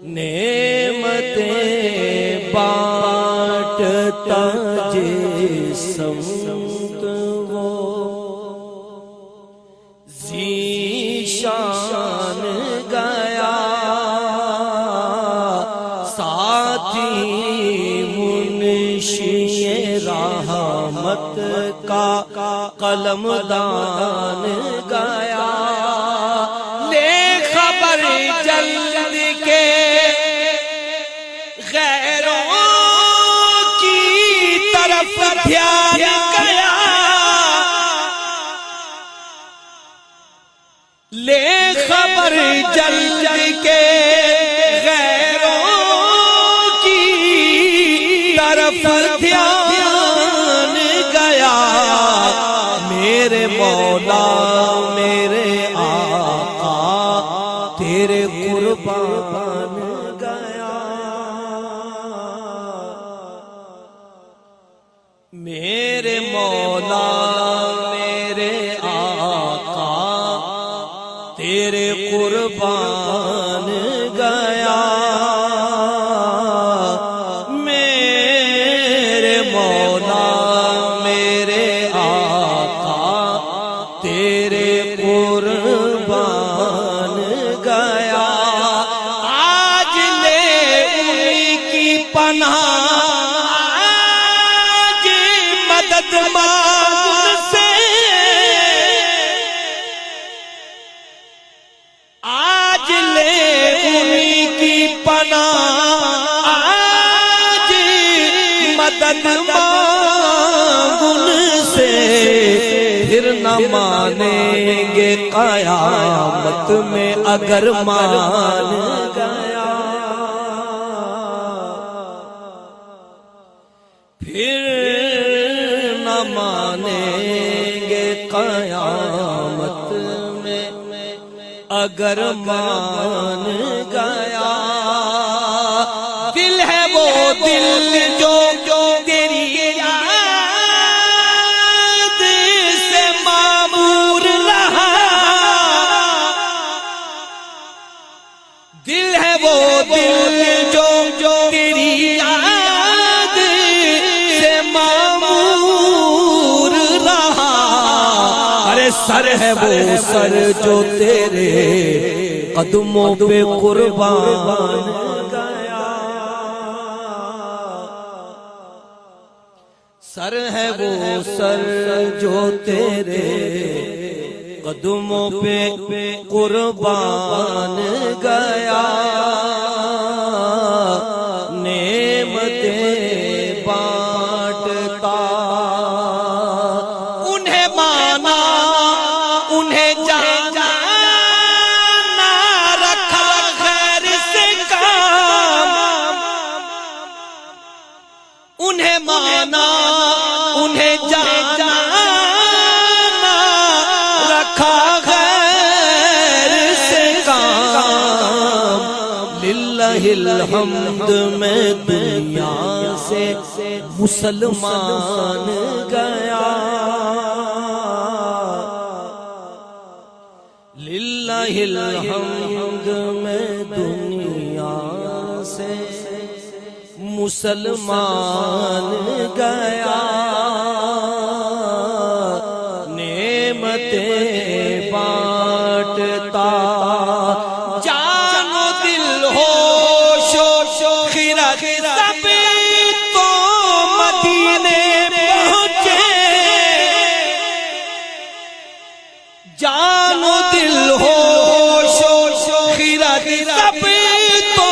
نعمتیں بانٹتا جسم وہ ذیشان گیا ساتھی منشی رحمت کا قلم دان گیا لے خبر جلد کے غیروں کی طرف دھیان گیا لے خبر جلد کے غیروں کی طرف دھیان گیا میرے مولا میرے آقا تیرے قربان گیا میرے مولا میرے آقا تیرے قربان گیا میرے مولا میرے آقا تیرے قربان گیا آج لے ان کی پناہ آج مدد مانگ سے آج لے ان کی پناہ آج مدد مانگ ان سے پھر نہ مانیں گے قیامت میں اگر مان گیا پھر نہ مانیں گے قیامت میں اگر مان گیا دل ہے وہ دل جو تیری یاد سے معمور رہا دل ہے وہ دل جو تیری یاد سے معمور رہا ارے سر ہے وہ سر جو تیرے قدموں پہ قربان گیا سر ہے وہ سر جو تیرے قدموں پہ قربان گیا نعمتیں بانٹتا انہیں مانا انہیں جانا رکھا خیر سے کام انہیں مانا انہیں جانا رکھا خیر سے کام للہ الحمد میں دنیا سے مسلمان گیا للہ الحمد میں دنیا سے مسلمان گیا نعمتیں بانٹتا جان و دل ہوش و خرد سب تو مدینے پہنچے جان و دل ہوش و خرد سب تو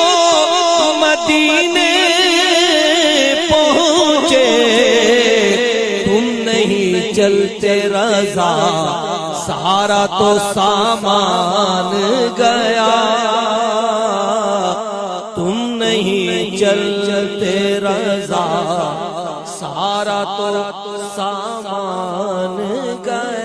مدینے چلتے رضا سارا تو سامان گیا تم نہیں چلتے رضا سارا تو سامان گیا